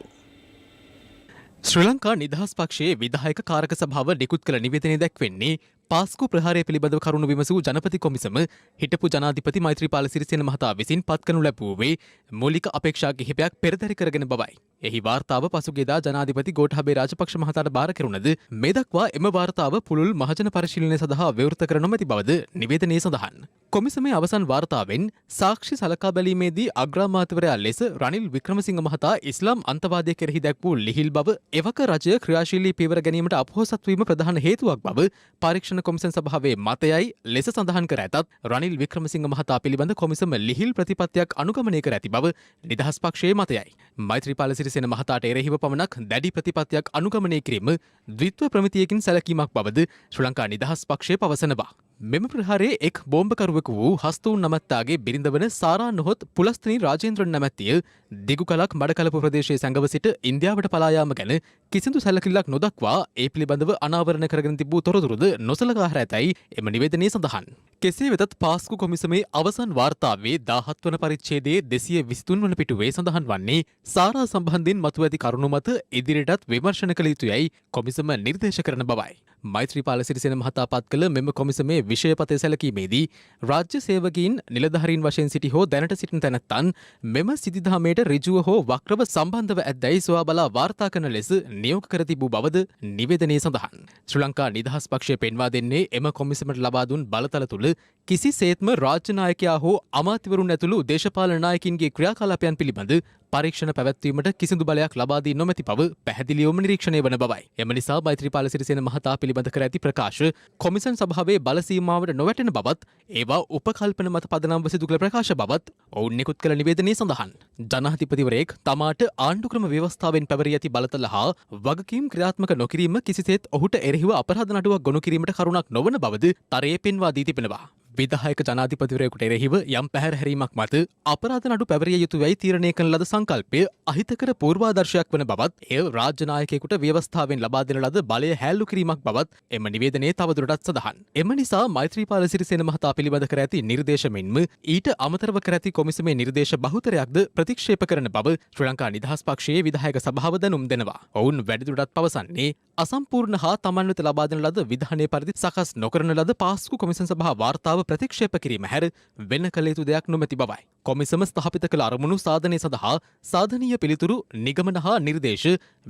ශ්‍රී ලංකා නිදහස් පක්ෂයේ විධායක කාරක සභාව නිකුත් කළ නිවේදනය දැක්වෙන්නේ පාස්කු ප්‍රහාරය පිළිබඳව කරුණු විමසූ ජනපති කොමිසම හිටපු ජනාධිපති මෛත්‍රීපාල සිරිසේන මහතා විසින් පත් කරනු ලැබුවේ මූලික අපේක්ෂා කිහිපයක් පෙරදරි කරගෙන බවයි. එහි වාර්තාව පසුගියදා ජනාධිපති ගෝඨාභය රාජපක්ෂ මහතාට බාර කෙරුණද මේ දක්වා එම වාර්තාව පුළුල් මහජන පරිශීලනය සඳහා විවෘත කර නොමැති බවද නිවේදනයේ සඳහන්. කොමිසමේ අවසන් වාර්තාවෙන් සාක්ෂි සලකා බැලීමේදී අග්‍රාමාත්‍යවරයා ලෙස රනිල් වික්‍රමසිංහ මහතා ඉස්ලාම් අන්තවාදය කෙරෙහි දැක් වූ ලිහිල් බව එවක රජය ක්‍රියාශීලී පියවර ගැනීමට අපොහොසත් වීම ප්‍රධාන හේතුවක් බව පරීක්ෂණ කොමිසම් සභාවේ මතයයි ලෙස සඳහන් කර ඇතත් රනිල් වික්‍රමසිංහ මහතා පිළිබඳ කොමිසම ලිහිල් ප්‍රතිපත්තියක් අනුගමනය කර ඇති බව නිදහස් පක්ෂයේ මතයයි. මෛත්‍රීපාල සිරිසේන මහතාට එරෙහිව පමණක් දැඩි ප්‍රතිපත්තියක් අනුගමනය කිරීම ද්විත්ව ප්‍රමිතියකින් සැලකීමක් බවද ශ්‍රී ලංකා නිදහස් පක්ෂය පවසනවා. මෙම ප්‍රහාරයේ එක් බෝම්බකරුවෙකු වූ හස්තූන් නමැත්තාගේ බිරිඳ වන සාරා නොහොත් පුලස්තිනි රාජේන්ද්‍රන් නැමැත්තිය දිගු කලක් මඩකලපු ප්‍රදේශයේ සැඟව සිට ඉන්දියාවට පලා යාම ගැන කිසිදු සැලකිල්ලක් නොදක්වා ඒ පිළිබඳව අනාවරණ කරගෙන තිබූ තොරතුරුද නොසලකා හැර ඇතැයි එම නිවේදනයේ සඳහන්. කෙසේ වෙතත් පාස්කු කොමිසමේ අවසන් වාර්තාවේ 17 වන පරිච්ඡේදයේ 223 වන පිටුවේ සඳහන් වන්නේ සාරා සම්බන්ධයෙන් මතුව ඇති කරුණු මත ඉදිරියටත් විමර්ශන කළ යුතුයයි කොමිසම නිර්දේශ කරන බවයි. මෛත්‍රීපාල සිරිසේන මහතා පත් කළ මෙම කොමිසමේ විෂයපතේ සැලකීමේදී රාජ්‍ය සේවකීන් නිලධාරීන් වශයෙන් සිටි හෝ දැනට සිටින තැනැත්තන් මෙම සිතිදහමේට ඍජුව හෝ වක්‍රව සම්බන්ධව ඇද්දැයි සොයා බලා වාර්තා කරන ලෙස නියෝග කර තිබූ බවද නිවේදනයේ සඳහන්. ශ්‍රී ලංකා නිදහස් පක්ෂය පෙන්වා දෙන්නේ එම කොමිසමට ලබා දුන් බලතල තුළ කිසිසේත්ම රාජ්‍ය නායකයා හෝ අමාත්‍යවරුන් ඇතුළු දේශපාලන නායකින්ගේ ක්‍රියාකලාපයන් පිළිබඳ පරීක්ෂණ පැවැත්වීමට කිසිදු බලයක් ලබා දී නොමැති බව පැහැදිලිවම නිරීක්ෂණය වන බවයි. එම නිසා මෛත්‍රීපාල සිරිසේන මහතා පිළිබඳ කර ඇති ප්‍රකාශ කොමිසම් සභාවේ බල සීමාවට නොවැටෙන බවත් ඒවා උපකල්පන මත පදනම්ව සිදු කළ ප්‍රකාශ බවත් ඔවුන් නිකුත් කළ නිවේදනයේ සඳහන්. ජනාධිපතිවරයෙක් තමාට ආණ්ඩුක්‍රම ව්‍යවස්ථාවෙන් පැවරී ඇති බලතල හා වගකීම් ක්‍රියාත්මක නොකිරීම කිසිසේත් ඔහුට එරෙහිව අපරාධ නඩුවක් ගොනු කිරීමට කරුණක් නොවන බවද තරයේ පෙන්වා දී තිබෙනවා. විධායක ජනාධිපතිවරයෙකුට එරෙහිව යම් පැහැරහැරීමක් මත අපරාධ නඩු පැවරිය යුතුයයි තීරණය කරන ලද සංකල්පය අහිතකර පූර්වාදර්ශයක් වන බවත් එය රාජ්‍ය නායකයෙකුට ව්‍යවස්ථාවෙන් ලබා දෙන ලද බලය හැල්ලු කිරීමක් බවත් එම නිවේදනයේ තවදුරටත් සඳහන්. එම නිසා මෛත්‍රීපාල සිරිසේන මහතා පිළිබඳ කර ඇති නිර්දේශ මෙන්ම ඊට අමතරව කර ඇති කොමිසමේ නිර්දේශ බහුතරයක්ද ප්‍රතික්ෂේප කරන බව ශ්‍රී ලංකා නිදහස් පක්ෂයේ විධායක සභාව දැනුම් දෙනවා. ඔවුන් වැඩිදුරටත් පවසන්නේ අසම්පූර්ණ හා තමන් වෙත ලබා දෙන ලද විධානයේ පරිදි සකස් නොකරන ලද පාස්කු කොමිසම් සභා වාර්තාව ප්‍රතික්ෂේප කිරීම හැර වෙන කළ යුතු දෙයක් නොමැති බවයි. කොමිසම ස්ථාපිත කළ අරමුණු සාධනය සඳහා සාධනීය පිළිතුරු නිගමන හා නිර්දේශ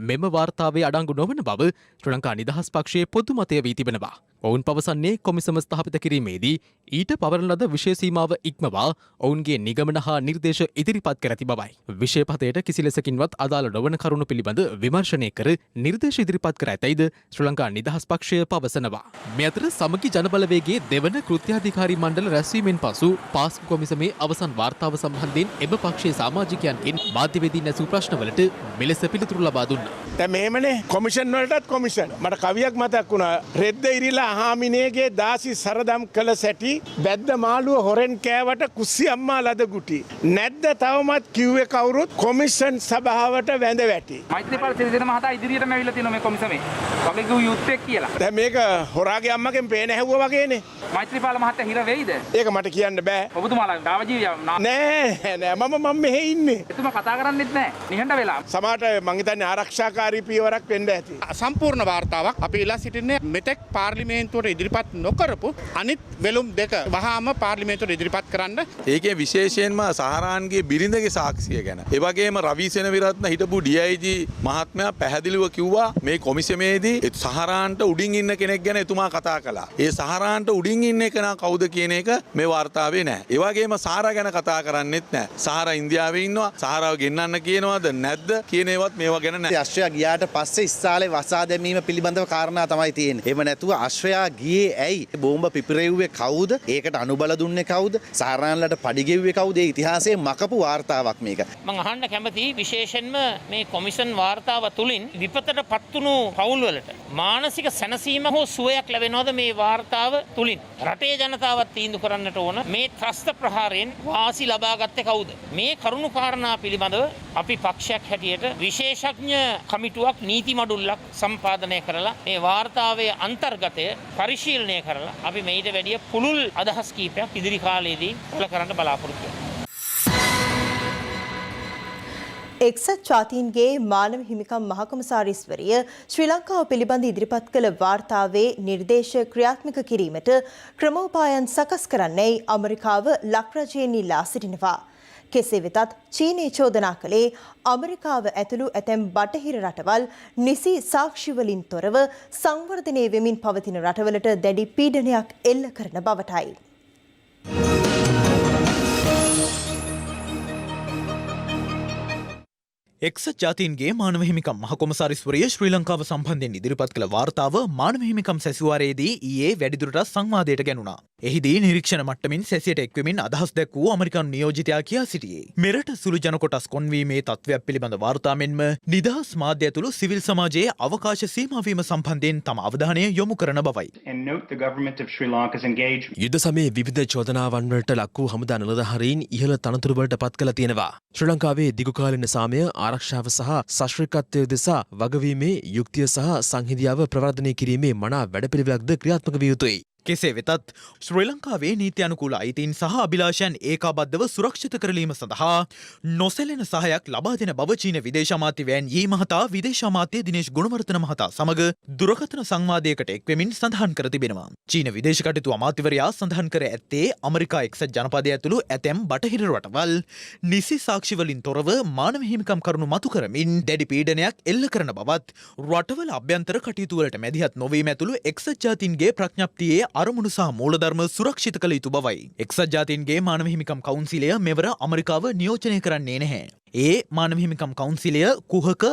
මෙම වාර්තාවේ අඩංගු නොවන බව ශ්‍රී ලංකා නිදහස් පක්ෂයේ පොදු මතය වී තිබෙනවා. ඔවුන් පවසන්නේ කොමිසම ස්ථාපිත කිරීමේදී ඊට පවරන ලද විෂය සීමාව ඉක්මවා ඔවුන්ගේ නිගමන හා නිර්දේශ ඉදිරිපත් කර ඇති බවයි. විෂයපතයට කිසිලෙසකින්වත් අදාළ නොවන කරුණු පිළිබඳ විමර්ශනය කර නිර්දේශ ඉදිරිපත් කර ඇතැයිද ශ්‍රී ලංකා නිදහස් පක්ෂය පවසනවා. මේ අතර සමගි ජනබලවේගයේ දෙවන කෘත්‍යාධිකාරී මණ්ඩල රැස්වීමෙන් පසු පාස්කු කොමිසමේ අවසන් වාර්තාව වාර්තාව සම්බන්ධයෙන් එම පක්ෂයේ සමාජිකයන්ගෙන් මාධ්‍යවේදීන් ඇසූ ප්‍රශ්නවලට මෙලෙස පිළිතුරු ලබා දුන්නා. දැන් මෙහෙමනේ කොමිෂන් වලටත් කොමිෂන්. මට කවියක් මතක් වුණා. රෙද්ද ඉරිලා අහාමිනේගේ දාසි සරදම් කළ සැටි බැද්ද මාළුව හොරෙන් කෑවට කුස්සි අම්මා ලද ගුටි. නැද්ද තවමත් කිව්වේ කවුරුත් කොමිෂන් සභාවට වැඳ වැටි. මෛත්‍රීපාල සිරිසේන මහතා ඉදිරියටම ඇවිල්ලා තියෙනවා මේ කොමිසමේ. වගේ කිව් යුත්තේ කියලා. දැන් මේක හොරාගේ අම්මගෙන් පේන හැවුවා වගේනේ. මෛත්‍රීපාල මහත්තයා හිර වෙයිද? ඒක මට කියන්න බෑ. ඔබතුමාලා ගාව ජීවියා නෑ මම මෙහෙ ඉන්නේ. එතුමා කතා කරන්නෙත් නෑ. නිහඬ වෙලා. සමහරට මං හිතන්නේ ආරක්ෂාකාරී පියවරක් වෙන්න ඇති. සම්පූර්ණ වාර්තාවක් අපි ඉල්ලා සිටින්නේ මෙතෙක් පාර්ලිමේන්තුවට ඉදිරිපත් නොකරපු අනිත් වෙලුම් දෙක වහාම පාර්ලිමේන්තුවට ඉදිරිපත් කරන්න. ඒකේ විශේෂයෙන්ම සහරාන්ගේ බිරිඳගේ සාක්ෂිය ගැන. ඒ වගේම රවිසේන විරත්න හිටපු DIG මහත්මයා පැහැදිලිව කිව්වා මේ කොමිසමේදී සහරාන්ට උඩින් ඉන්න කෙනෙක් ගැන එතුමා කතා කළා. ඒ සහරාන්ට උඩින් ඉන්න කෙනා කවුද කියන එක මේ වාර්තාවේ නැහැ. ඒ වගේම සහරා ගැන කතා කරන්නෙත් නැහැ. සහරා ඉන්දියාවේ ඉන්නවා. සහරාව ගෙන්නන්න කියනවද නැද්ද කියන ඒවත් මේවා ගැන නැහැ. අශ්වයා ගියාට පස්සේ ඉස්සාලේ වසා දැමීම පිළිබඳව කාරණා තමයි තියෙන්නේ. එහෙම නැතුව අශ්වයා ගියේ ඇයි? බෝම්බ පිපිරෙව්වේ කවුද? ඒකට අනුබල දුන්නේ කවුද? සහරාන්ලට පඩි ගෙව්වේ කවුද? ඒ ඉතිහාසයේ මකපු වාර්තාවක් මේක. මම අහන්න කැමතියි විශේෂයෙන්ම මේ කොමිෂන් වාර්තාව තුලින් විපතට පත්තුණු පවුල් වලට මානසික සැනසීම හෝ සුවයක් ලැබෙනවද මේ වාර්තාව තුලින්? රටේ ජනතාවත් තීන්දුව කරන්නට ඕන මේ ත්‍රස්ත ප්‍රහාරයෙන් වාසි ලබා ගත්තේ කවුද? මේ කරුණු කාරණා පිළිබඳව අපි පක්ෂයක් හැටියට විශේෂඥ කමිටුවක් නීති මඩුල්ලක් සම්පාදනය කරලා මේ වාර්තාවේ අන්තර්ගතය පරිශීලනය කරලා අපි මේට වැඩිය පුළුල් අදහස් කීපයක් ඉදිරි කාලයේදී පළ කරන්න බලාපොරොත්තු වෙනවා. එක්සත් ජාතීන්ගේ මානව හිමිකම් මහකොමසාරිස්වරිය ශ්‍රී ලංකාව පිළිබඳ ඉදිරිපත් කළ වාර්තාවේ නිර්දේශ ක්‍රියාත්මක කිරීමට ක්‍රමෝපායන් සකස් කරන්නයි ඇමරිකාව ලක්රජයෙන් ඉල්ලා සිටිනවා. කෙසේ වෙතත් චීනය චෝදනා කළේ ඇමරිකාව ඇතුළු ඇතැම් බටහිර රටවල් නිසි සාක්ෂිවලින් තොරව සංවර්ධනය වෙමින් පවතින රටවලට දැඩි පීඩනයක් එල්ල කරන බවටයි. එක්සත් ජාතීන්ගේ මානව හිමිකම් මහකොමසාරිස්වරිය ශ්‍රී ලංකාව සම්බන්ධයෙන් ඉදිරිපත් කළ වාර්තාව මානව හිමිකම් සැසිවාරයේදී ඊයේ වැඩිදුරටත් සංවාදයට ගැනුණා. එහිදී නිරීක්ෂණ මට්ටමින් සැසියට එක්වෙමින් අදහස් දැක් වූ ඇමරිකානු නියෝජිතයා කියා සිටියේ. මෙරට සුළු ජන කොටස් කොන්වීමේ තත්ත්වයක් පිළිබඳ වාර්තා මෙන්ම නිදහස් මාධ්‍ය ඇතුළු සිවිල් සමාජයේ අවකාශ සීමාවීම සම්බන්ධයෙන් තම අවධානය යොමු කරන බවයි. යුද සමයේ විවිධ චෝදනාවන් වලට ලක් වූ හමුදා නිලධාරීන් ඉහළ තනතුරු වලට පත් කළ තියෙනවා. ශ්‍රී ලංකාවේ දිගුකාලීන සාමය ආරක්ෂාව සහ සශ්‍රීකත්වය දෙසා වගවීමේ යුක්තිය සහ සංහිඳියාව ප්‍රවර්ධනය කිරීමේ මනා වැඩපිළිවෙලක්ද ක්‍රියාත්මක විය යුතුයි. කෙසේ වෙතත් ශ්‍රී ලංකාවේ නීති අනුකූල අයිතීන් සහ අභිලාෂයන් ඒකාබද්ධව සුරක්ෂිත කරලීම සඳහා නොසැලෙන සහයක් ලබා දෙන බව චීන විදේශ අමාත්‍ය වෑන් යී මහතා විදේශ අමාත්‍ය දිනේෂ් ගුණවර්ධන මහතා සමග දුරකථන සංවාදයකට එක්වෙමින් සඳහන් කර තිබෙනවා. චීන විදේශ කටයුතු අමාත්‍යවරයා සඳහන් කර ඇත්තේ ඇමරිකා එක්සත් ජනපදය ඇතුළු ඇතැම් බටහිර රටවල් නිසි සාක්ෂිවලින් තොරව මානව හිමිකම් කරුණු මතු කරමින් දැඩි පීඩනයක් එල්ල කරන බවත් රටවල අභ්‍යන්තර කටයුතු වලට මැදිහත් නොවීම ඇතුළු එක්සත් ජාතීන්ගේ ප්‍රඥප්තියේ අරමුණු සහ මූලධර්ම සුරක්ෂිත කළ යුතු බවයි. එක්සත් ජාතීන්ගේ මානව හිමිකම් කවුන්සිලය මෙවර ඇමරිකාව නියෝජනය කරන්නේ නැහැ. ඒ මානව හිමිකම් කවුන්සිලය කුහක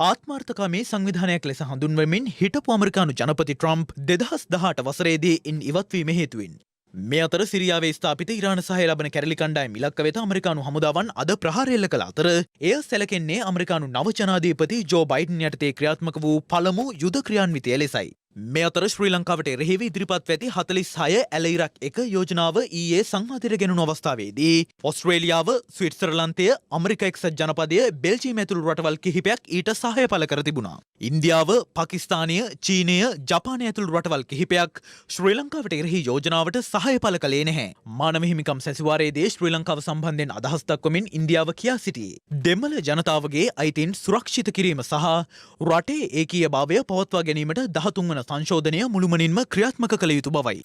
ආත්මාර්ථකාමී සංවිධානයක් ලෙස හඳුන්වමින් හිටපු ඇමරිකානු ජනපති ට්‍රම්ප් 2018 වසරේදී ඉන් ඉවත්වීම හේතුවෙන්. මේ අතර සිරියාවේ ස්ථාපිත ඉරාන සහාය ලබන කැරලි කණ්ඩායම් ඉලක්ක වෙත ඇමරිකානු හමුදාවන් අද ප්‍රහාර එල්ල කළ අතර එය සැලකෙන්නේ ඇමරිකානු නව ජනාධිපති ජෝ බයිඩන් යටතේ ක්‍රියාත්මක වූ පළමු යුද ක්‍රියාන්විතය ලෙසයි. මේ අතර ශ්‍රී ලංකාවට එරෙහිව ඉදිරිපත් ඇති 46 ඇලයිරක් 1 යෝජනාව ඊයේ සංවාදයට ගෙනුණු අවස්ථාවේදී ඔස්ට්‍රේලියාව, ස්විට්සර්ලන්තය, ඇමරිකා එක්සත් ජනපදය, බෙල්ජියම ඇතුළු රටවල් කිහිපයක් ඊට සහාය පළ කර තිබුණා. ඉන්දියාව, පාකිස්තානය, චීනය, ජපානය ඇතුළු රටවල් කිහිපයක් ශ්‍රී ලංකාවට එරෙහි යෝජනාවට සහාය පළ කළේ නැහැ. මානව හිමිකම් සැසිවාරයේදී ශ්‍රී ලංකාව සම්බන්ධයෙන් අදහස් දක්වමින් ඉන්දියාව කියා සිටියේ දෙමළ ජනතාවගේ අයිතීන් සුරක්ෂිත කිරීම සහ රටේ ඒකීයභාවය පවත්වා ගැනීමට 13 වන සංශෝධනය මුළුමනින්ම ක්‍රියාත්මක කළ යුතු බවයි.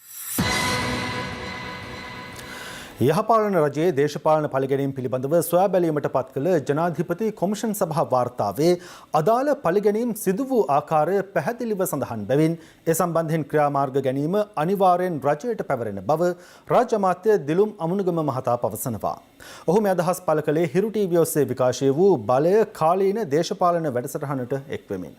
යහපාලන රජයේ දේශපාලන පළිගැනීම් පිළිබඳව සොයා බැලීමට පත් කළ ජනාධිපති කොමිෂන් සභා වාර්තාවේ අදාළ පළිගැනීම් සිදු වූ ආකාරය පැහැදිලිව සඳහන් බැවින් ඒ සම්බන්ධයෙන් ක්‍රියාමාර්ග ගැනීම අනිවාර්යෙන් රජයට පැවරෙන බව රාජ්‍ය අමාත්‍ය දිලුම් අමුණුගම මහතා පවසනවා. ඔහු මේ අදහස් පළ කළේ හිරු ටීවී ඔස්සේ විකාශය වූ බලය කාලීන දේශපාලන වැඩසටහනට එක්වෙමින්.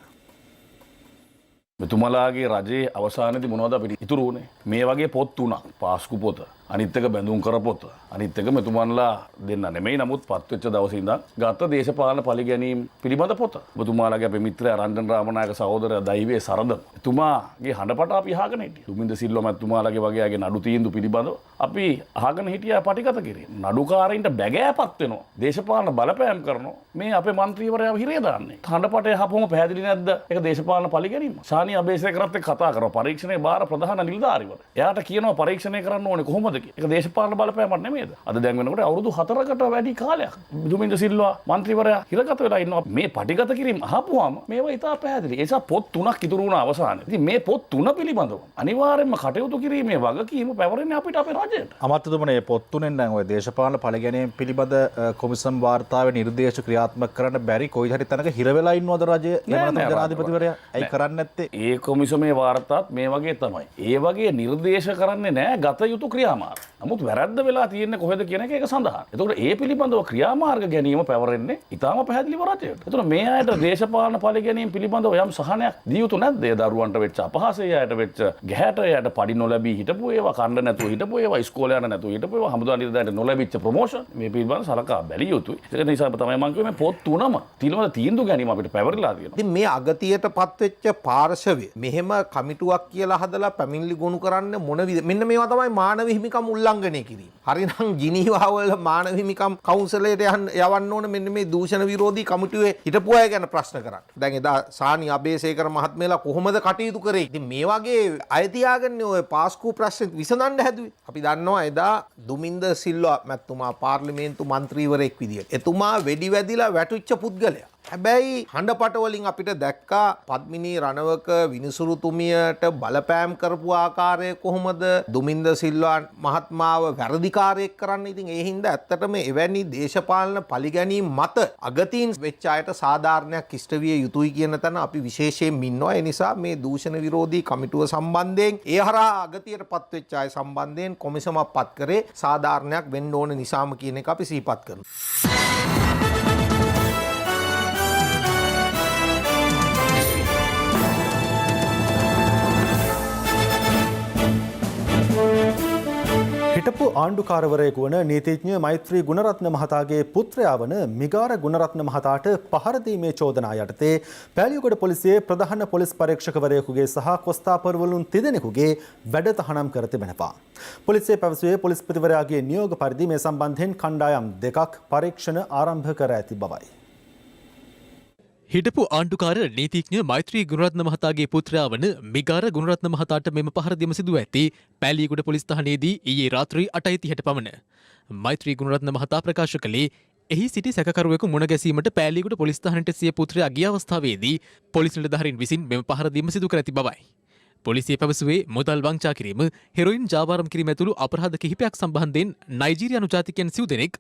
මෙතුමලාගේ රජයේ අවසානයේදී මොනවද අපිට ඉතුරු වුණේ? මේ වගේ පොත් තුනක් පාස්කු පොත අනිත් එක බැඳුම් කරපොත. අනිත් එක මෙතුමන්ලා දෙන්න නෙමෙයි නමුත් පත්වෙච්ච දවසේ ඉඳන් ගත දේශපාලන පරිගැනීම් පිළිබඳ පොත. ඔබතුමාලාගේ අපේ මිත්‍රයා රන්ජන් රාමනායක සහෝදරයා දෛවයේ සරදම. එතුමාගේ හඬපට අපි අහගෙන හිටියා. දුමින්ද සිල්වා මැතිතුමාලාගේ වගේ ආගේ නඩු තීන්දුව පිළිබඳව අපි අහගෙන හිටියා පටිගත කිරීම. නඩුකාරයින්ට බැගෑපත් වෙනවා. දේශපාලන බලපෑම් කරනවා. මේ අපේ മന്ത്രിවරයාව හිරේ දාන්නේ. හඬපටේ හපුවම පැහැදිලි නැද්ද? ඒක දේශපාලන පරිගැනීම. ශානි අබේසේකරත් එක්ක කතා කරනවා. පරීක්ෂණයේ බාර ප්‍රධාන නිලධාරීවරු. එයාට කියනවා පරීක්ෂණය කරන්න ඕනේ කොහොමද කියලා. ඒක දේශපාලන බලපෑමක් නෙමෙයිද? අද දැන් වෙනකොට අවුරුදු 4කට වැඩි කාලයක් දුමින්ද සිල්වා മന്ത്രിවරයා හිරගත වෙලා ඉන්නවා. මේ පටිගත කිරීම අහපුවාම මේවා ඉතා පැහැදිලි. ඒ නිසා පොත් 3ක් ඉතුරු වුණා අවසානයේ. ඉතින් මේ පොත් 3 පිළිබඳව අනිවාර්යයෙන්ම කටයුතු කිරීමේ වගකීම පැවරෙන්නේ අපිට අපේ රජයට. අමාත්‍යතුමනි මේ පොත් 3ෙන් දැන් ඔය දේශපාලන පරිගැනීම් පිළිබඳ කොමිසම් වාර්තාවේ නිර්දේශ ක්‍රියාත්මක කරන්න බැරි කොයි හරි තැනක හිර වෙලා ඉන්නවද රජය? එහෙම ජනාධිපතිවරයා ඇයි කරන්නේ නැත්තේ? ඒ කොමිසමේ වාර්තාත් මේ වගේ තමයි. ඒ වගේ නිර්දේශ කරන්නේ නැහැ ගත යුතු ක්‍රියාමාර්ග. නමුත් වැරද්ද වෙලා තියෙන්නේ කොහෙද කියන එක ඒක සඳහන්. එතකොට ඒ පිළිබඳව ක්‍රියාමාර්ග ගැනීම පැවරෙන්නේ ඊටාම පැහැදිලිව රජයට. එතකොට මේ අයට දේශපාලන පරිගැනීම් පිළිබඳව යම් සහනයක් දිය යුතු නැද්ද? ඒ දරුවන්ට වෙච්ච අපහාසය, යට වෙච්ච ගැහැට, යට පඩි නොලැබී හිටපු ඒවා, කණ්ඩ නැතුව හිටපු ඒවා, ඉස්කෝලේ යන්න නැතුව හිටපු ඒවා, හමුදා නිලධාරීන්ට නොලැබිච්ච ප්‍රොමෝෂන් මේ පිළිබඳව සලකා බැලිය යුතුයි. ඒක නිසා තමයි මම කිව්වේ මේ පොත් 3ම තිලවල තීන්දුව ගැනීම අපිට පැවරිලා තියෙනවා. ඉතින් මේ අගතියටපත් වෙච්ච පාර්ශවය මෙහෙම කමිටුවක් කියලා හදලා පැමිණිලි ගොනු කරන්න මොන මෙන්න මේවා තමයි මානව හිමිකම් උල්ලංඝනය කිරීම. හරිනම් ජිනීවා වල මානව හිමිකම් කවුන්සලයට යවන්න ඕන මෙන්න මේ දූෂණ විරෝධී කමිටුවේ හිටපු අය ගැන ප්‍රශ්න කරන්න. දැන් එදා ශානි අබේසේකර මහත්මයාලා කොහොමද කටයුතු කරේ? ඉතින් මේ වගේ අය තියාගන්නේ ඔය පාස්කු ප්‍රශ්න විසඳන්න හැදුවේ. අපි දන්නවා එදා දුමින්ද සිල්වා මැතිතුමා පාර්ලිමේන්තු මන්ත්‍රීවරයෙක් විදියට. එතුමා වෙඩි වැදිලා වැටුච්ච පුද්ගලයා. හැබැයි හඬපට වලින් අපිට දැක්කා පද්මිනී රණවක විනිසුරුතුමියට බලපෑම් කරපු ආකාරය කොහොමද? දුමින්ද සිල්වා මහත්මාව වැරදිකාරයෙක් කරන්න. ඉතින් ඒ හින්දා ඇත්තටම එවැනි දේශපාලන පරිගැනීම් මත අගතීන් වෙච්ච අයට සාධාරණයක් ඉෂ්ට විය යුතුයි කියන තැන අපි විශේෂයෙන් ඉන්නවා. ඒ නිසා මේ දූෂණ විරෝධී කමිටුව සම්බන්ධයෙන් ඒ හරහා අගතියටපත් වෙච්ච අය සම්බන්ධයෙන් කොමිසමක් පත් කරේ සාධාරණයක් වෙන්න ඕන නිසාම කියන එක අපි සිහිපත් කරනවා. හිටපු ආණ්ඩුකාරවරයෙකු වන නීතිඥ මෛත්‍රී ගුණරත්න මහතාගේ පුත්‍රයා වන මිගාර ගුණරත්න මහතාට පහර දීමේ චෝදනා යටතේ පෑලියගොඩ පොලිසියේ ප්‍රධාන පොලිස් පරීක්ෂකවරයෙකුගේ සහ කොස්තාපර්වලුන් තිදෙනෙකුගේ වැඩ තහනම් කර තිබෙනවා. පොලිසිය පැවසුවේ පොලිස්පතිවරයාගේ නියෝග පරිදි මේ සම්බන්ධයෙන් කණ්ඩායම් දෙකක් පරීක්ෂණ ආරම්භ කර ඇති බවයි. හිටපු ආණ්ඩුකාර නීතිඥ මෛත්‍රී ගුණරත්න මහතාගේ පුත්‍රයා වන මිගාර ගුණරත්න මහතාට මෙම පහර දීම සිදුව ඇති පෑලියගොඩ පොලිස් ස්ථානයේදී ඊයේ රාත්‍රී 8:30ට පමණ. මෛත්‍රී ගුණරත්න මහතා ප්‍රකාශ කළේ එහි සිටි සැකකරුවෙකු මුණ ගැසීමට පෑලියගොඩ පොලිස් ස්ථානයට සිය පුත්‍රයා ගිය අවස්ථාවේදී පොලිස් නිලධාරීන් විසින් මෙම පහර දීම සිදු කර ඇති බවයි. පොලිසිය පැවසුවේ මුදල් වංචා කිරීම, හෙරොයින් ජාවාරම් කිරීම ඇතුළු අපරාධ කිහිපයක් සම්බන්ධයෙන් නයිජීරියානු ජාතිකයන් 9 දෙනෙක්,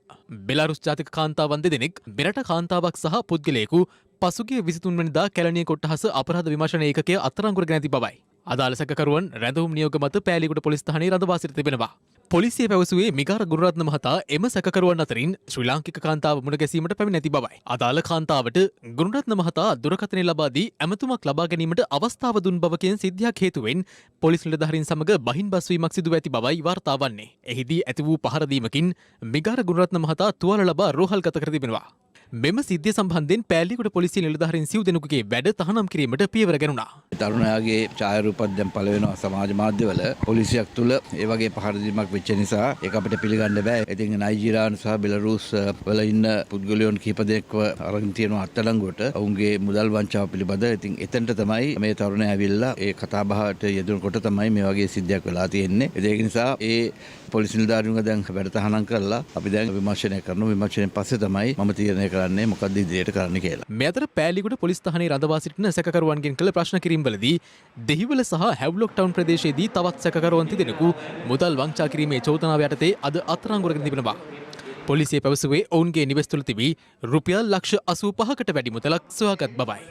බෙලාරුස් ජාතික කාන්තාවන් 2 දෙනෙක්, බෙරට කාන්තාවක් සහ පුද්ගලයෙකු පසුගිය 23 වෙනිදා කැලණිය කොට්ටහස අපරාධ විමර්ශන ඒකකය අත්අඩංගුවට ඇති බවයි. අදාළ සැකකරුවන් රැඳවුම් නියෝග මත පෑලියගොඩ පොලිස් ස්ථානයේ රඳවා සිට තිබෙනවා. පොලිසිය පැවසුවේ මිගාර ගුණරත්න මහතා එම සැකකරුවන් අතරින් ශ්‍රී ලාංකික කාන්තාව මුණ ගැසීමට පැමිණ ඇති බවයි. අදාළ කාන්තාවට ගුණරත්න මහතා දුරකථනය ලබා දී ඇමතුමක් ලබා ගැනීමට අවස්ථාව දුන් බවකින් සිද්ධියක් හේතුවෙන් පොලිස් නිලධාරීන් සමග බහින් බස්වීමක් සිදුව ඇති බවයි වාර්තා වන්නේ. එහිදී ඇති වූ පහර දීමකින් මිගාර ගුණරත්න මහතා තුවාල ලබා රෝහල්ගත කර තිබෙනවා. මෙම සිද්ධිය සම්බන්ධයෙන් පෑලියගොඩ පොලිසිය නිලධාරීන් 9 දෙනෙකුගේ වැඩ තහනම් කිරීමට පියවර ගැනුණා. තරුණයාගේ ඡායාරූපත් දැන් පළ වෙනවා සමාජ මාධ්‍යවල. පොලිසියක් තුල ඒ වගේ පහර දීමක් වෙච්ච නිසා ඒක අපිට පිළිගන්න බෑ. ඉතින් නයිජීරියානු සහ බෙලරුස් වල ඉන්න පුද්ගලයන් කිහිප දෙනෙක්ව අරන් තියෙනවා අත්අඩංගුවට. ඔවුන්ගේ මුදල් වංචාව පිළිබඳ. ඉතින් එතනට තමයි මේ තරුණයා ඇවිල්ලා ඒ කතාබහට යෙදුනකොට තමයි මේ වගේ සිද්ධියක් වෙලා තියෙන්නේ. ඒක නිසා ඒ පොලිස් නිලධාරීන්ව දැන් වැඩ තහනම් කරලා අපි දැන් විමර්ශනය කරනවා. විමර්ශනයෙන් පස්සේ තමයි මම තීරණය කරන්නේ මොකක්ද ඉදිරියට කරන්න කියලා. මේ අතර පෑලියගොඩ පොලිස් ස්ථානයේ රඳවා සිටින සැකකරුවන්ගෙන් කළ ප්‍රශ්න කිරීම්වලදී දෙහිවල සහ හැව්ලොක් ටවුන් ප්‍රදේශයේදී තවත් සැකකරුවන් තිදෙනෙකු මුදල් වංචා කිරීමේ චෝදනාව යටතේ අද අත්අඩංගුවකට තිබෙනවා. පොලිසිය පැවසුවේ ඔවුන්ගේ නිවෙස් තුළ තිබී රුපියල් ලක්ෂ 85කට වැඩි මුදලක් සොයාගත් බවයි.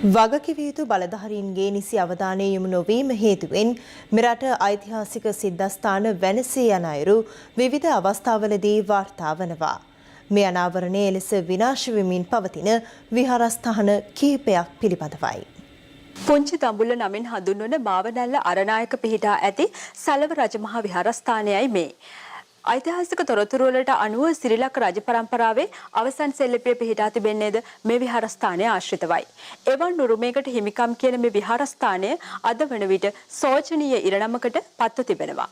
වගකිව යුතු බලධාරීන්ගේ නිසි අවධානය යොමු නොවීම හේතුවෙන් මෙරට ඓතිහාසික සිද්ධස්ථාන වෙනසී යන අයුරු විවිධ අවස්ථාවලදී වාර්තා වනවා. මේ අනාවරණය ලෙස විනාශ වෙමින් පවතින විහාරස්ථාන කිහිපයක් පිළිබඳවයි. පුංචි දඹුල්ල නමින් හඳුන්වන මාවනැල්ල අරණායක පිහිටා ඇති සැලව රජමහා විහාරස්ථානයයි මේ. ඓතිහාසික තොරතුරු වලට අනුව සිරිලක රජ පරම්පරාවේ අවසන් සෙල්ලිපිය පිහිටා තිබෙන්නේද මේ විහාරස්ථානය ආශ්‍රිතවයි. එවන් උරුමයකට හිමිකම් කියන මේ විහාරස්ථානය අද වන විට සෝචනීය ඉරණමකට පත්ව තිබෙනවා.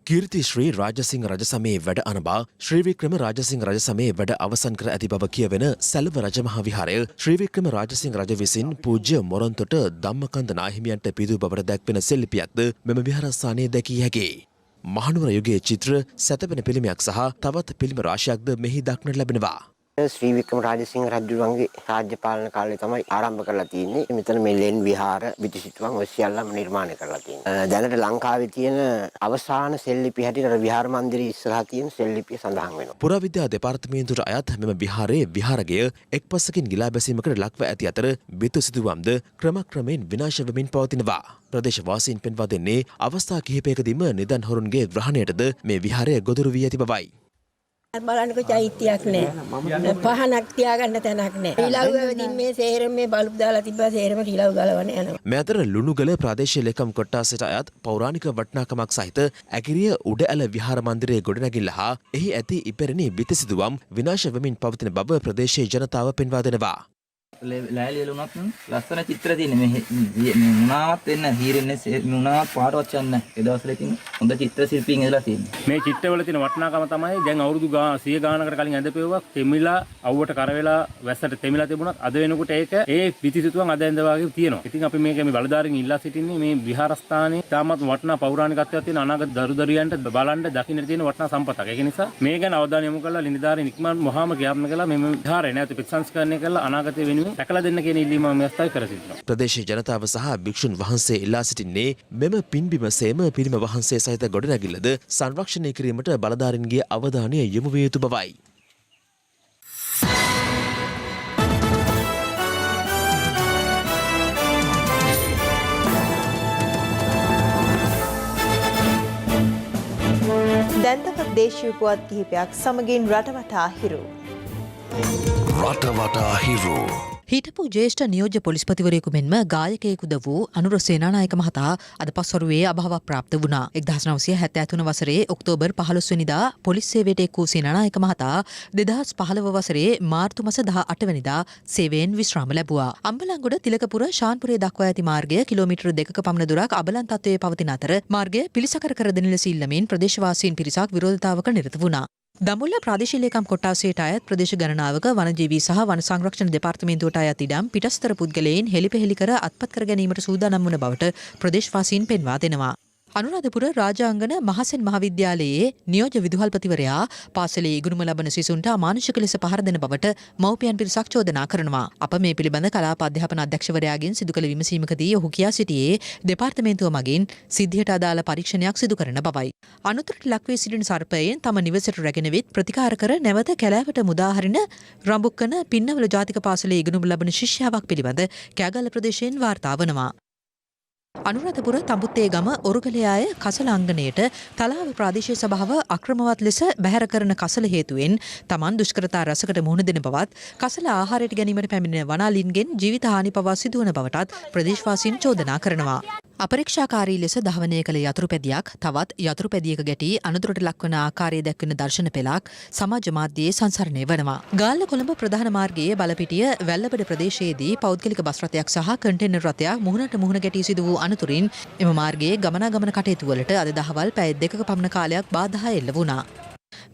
කීර්ති ශ්‍රී රාජසිංහ රජසමයේ වැඩ අනබා ශ්‍රී වික්‍රම රාජසිංහ රජසමයේ වැඩ අවසන් කර ඇති බව කියවෙන සැලව රජමහා විහාරය ශ්‍රී වික්‍රම රාජසිංහ රජ විසින් පූජ්‍ය මොරොන්තොට ධම්මකන්ද නාහිමියන්ට පිදූ බවට දැක්වෙන සෙල්ලිපියක්ද මෙම විහාරස්ථානයේ දැකිය හැකියි. මහනුවර යුගයේ චිත්‍ර සැතපෙන පිළිමයක් සහ තවත් පිළිම රාශියක්ද මෙහි දක්නට ලැබෙනවා. ශ්‍රී වික්‍රම රාජසිංහ රජුගේ රාජ්‍ය පාලන කාලේ තමයි ආරම්භ කරලා තියෙන්නේ. මෙතන මෙලෙන් විහාර පිටිසිතුවම් ඔය සියල්ලම නිර්මාණය කරලා තියෙනවා. දැනට ලංකාවේ තියෙන අවසාන සෙල්ලිපි හැටියට විහාර මන්දිරයේ ඉස්සරහා තියෙන සෙල්ලිපිය සඳහන් වෙනවා. පුරාවිද්‍යා දෙපාර්තමේන්තුවට අයත් මෙම විහාරයේ විහාරගය එක්පසකින් ගිලා බැසීමකට ලක්ව ඇති අතර බිතු සිතුවම්ද ක්‍රමක්‍රමයෙන් විනාශ වෙමින් පවතිනවා. ප්‍රදේශවාසීන් පෙන්වා දෙන්නේ අවස්ථා කිහිපයකදීම නිදන් හොරුන්ගේ ග්‍රහණයටද මේ විහාරය ගොදුරු වී ඇති බවයි. බලන්නකො චෛත්‍යයක් නැහැ. පහනක් තියාගන්න තැනක් නැහැ. ඊළඟ වෙදින් මේ සේරම මේ බලුප් දාලා තිබ්බා සේරම ඊළඟ ගලවන්න යනවා. මේ අතර ලුණුගල ප්‍රාදේශීය ලේකම් කොට්ටාසයට අයත් පෞරාණික වටිනාකමක් සහිත ඇකිරිය උඩ ඇල විහාර මන්දිරයේ ගොඩනැගිල්ල හා එහි ඇති ඉපැරණි බිතුසිතුවම් විනාශ වෙමින් පවතින බව ප්‍රදේශීය ජනතාව පෙන්වා දෙනවා. ලෑලියලුණත් ලස්සන චිත්‍ර තියෙන මේ මුණාවත් වෙන්න හීරෙන්නේ මුණාවත් පාටවත් යන්න ඒ දවස්වල ඉතින් හොඳ චිත්‍ර ශිල්පීන් ඉඳලා තියෙනවා. මේ චිත්‍රවල තියෙන වටිනාකම තමයි දැන් අවුරුදු 100 ගානකට කලින් ඇඳපෙව්වා තෙමිලා අවුවට කර වෙලා වැස්සට තෙමිලා තිබුණත් අද වෙනකොට ඒක ඒ පිටිසිතුවම් අද ඇඳ වගේ තියෙනවා. ඉතින් අපි මේක මේ බලධාරීන් ඉල්ලා සිටින්නේ මේ විහාරස්ථානයේ තාමත් වටිනා පෞරාණිකත්වයක් තියෙන අනාගත දරුදරියන්ට බලන්න දකින්න තියෙන වටිනා සම්පතක්. ඒක නිසා මේ ගැන අවධානය යොමු කරලා නිලධාරීන් ඉක්මන් වහාම ක්‍රියාත්මක කළා මේ විහාරය නැවත ප්‍රතිසංස්කරණය කරලා අනාගතයේ වෙනුවෙන් දැකලා දෙන්න කියන ඉල්ලීම මම ස්ථායි කර සිටිනවා. ප්‍රදේශීය ජනතාව සහ භික්ෂුන් වහන්සේ ඉල්ලා සිටින්නේ මෙම පින්බිම සේම පිළිම වහන්සේ සහිත ගොඩනැගිල්ලද සංරක්ෂණය කිරීමට බලධාරීන්ගේ අවධානය යොමු විය යුතු බවයි. දැන්තවත් දේශීය පුවත් කිහිපයක් සමගින් රටවටා හිරු. රටවටා හිරු. හිටපු ජේෂ්ඨ නියෝජ්‍ය පොලිස්පතිවරයෙකු මෙන්ම ගායකයෙකුද වූ අනුර සේනානායක මහතා අද පස්වරුවේ අභාව ප්‍රාප්ත වුණා. 1973 වසරේ ඔක්තෝබර් 15 වෙනිදා පොලිස් සේවයට එක් වූ සේනානායක මහතා 2015 වසරේ මාර්තු මාස 18 වෙනිදා සේවයෙන් විශ්‍රාම ලැබුවා. අම්බලන්ගොඩ තිලකපුර ශාන්පුරේ දක්වා ඇති මාර්ගය කිලෝමීටර් 2ක පමණ දුරක් අබලන් තත්ත්වයේ පවතින අතර මාර්ගය පිළිසකර කර දෙන ලෙස ඉල්ලමින් ප්‍රදේශවාසීන් පිරිසක් විරෝධතාවක නිරත වුණා. දඹුල්ල ප්‍රාදේශීය ලේකම් කොට්ටාසයට අයත් ප්‍රදේශ ගණනාවක වනජීවී සහ වන සංරක්ෂණ දෙපාර්තමේන්තුවට අයත් ඉඩම් පිටස්තර පුද්ගලයන් හෙළිපෙහෙළි කර අත්පත් කර ගැනීමට සූදානම් වන බවට ප්‍රදේශවාසීන් පෙන්වා දෙනවා. අනුරාධපුර රාජාංගන මහසෙන් මහාවිද්‍යාලයේ නියෝජ්‍ය විදුහල්පතිවරයා පාසලේ ඉගෙනුම ලබන සිසුන්ට අමානුෂික ලෙස පහර දෙන බවට මව්පියන් පිරිසක් චෝදනා කරනවා. අප මේ පිළිබඳ කලාප අධ්‍යාපන අධ්‍යක්ෂවරයාගෙන් සිදු කළ විමසීමකදී ඔහු කියා සිටියේ දෙපාර්තමේන්තුව මගින් සිද්ධියට අදාළ පරීක්ෂණයක් සිදු කරන බවයි. අනුතරට ලක්වී සිටින සර්පයෙන් තම නිවසට රැගෙන විත් ප්‍රතිකාර කර නැවත කැලෑවට මුදා හරින රඹුක්කන පින්නවල ජාතික පාසලේ ඉගෙනුම ලබන ශිෂ්‍යාවක් පිළිබඳ කෑගල්ල ප්‍රදේශයෙන් වාර්තා වනවා. අනුරාධපුර තඹුත්තේ ගම ඔරුගලයාය කසල අංගණයට තලාව ප්‍රාදේශීය සභාව අක්‍රමවත් ලෙස බැහැර කරන කසල හේතුවෙන් තමන් දුෂ්කරතා රසකට මුහුණ දෙන බවත් කසල ආහාරයට ගැනීමට පැමිණෙන වනාලින්ගෙන් ජීවිත හානි පවා සිදුවන බවටත් ප්‍රදේශවාසීන් චෝදනා කරනවා. අපරීක්ෂාකාරී ලෙස දහවනය කළ යතුරුපැදියක් තවත් යතුරුපැදියක ගැටි අනතුරට ලක්වන ආකාරය දැක්වෙන දර්ශන පෙළක් සමාජ මාධ්‍යයේ සංසරණය වනවා. ගාල්ල කොළඹ ප්‍රධාන මාර්ගයේ බලපිටිය වැල්ලබඩ ප්‍රදේශයේදී පෞද්ගලික බස් රථයක් සහ කන්ටේනර් රථයක් මුහුණට මුහුණ ගැටී සිදු වූ අනතුරින් එම මාර්ගයේ ගමනාගමන කටයුතු වලට අද දහවල් පැය 2ක පමණ කාලයක් බාධා එල්ල වුණා.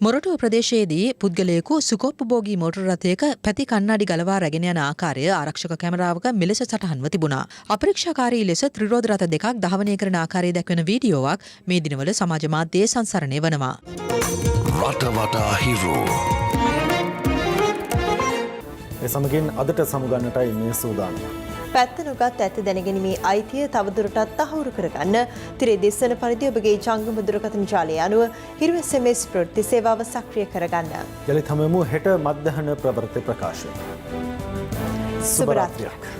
මොරටුව ප්‍රදේශයේදී පුද්ගලයෙකු සුකෝපභෝගී මෝටර රථයක පැති කණ්ණාඩි ගලවා රැගෙන යන ආකාරය ආරක්ෂක කැමරාවක මෙලෙස සටහන්ව තිබුණා. අපරීක්ෂාකාරී ලෙස ත්‍රිරෝධ රථ දෙකක් දහවනය කරන ආකාරය දැක්වෙන වීඩියෝවක් මේ දිනවල සමාජ මාධ්‍යයේ සංසරණය වනවා. රටවටා හිරු. ඒ සමගින් අදට සමුගන්නටයි මේ සූදානම. පැත්ත නොගත් ඇත්ත දැනගැනීමේ අයිතිය තවදුරටත් තහවුරු කරගන්න තිරේ දෙස්සන පරිදි ඔබගේ ජංගම දුරකථන ජාලය අනුව හිරු SMS ප්‍රවෘත්ති සේවාව සක්‍රිය කරගන්න. යළිත් හමුවෙමු හෙට මධ්‍යහන ප්‍රවෘත්ති ප්‍රකාශය. සුබ රාත්‍රියක්.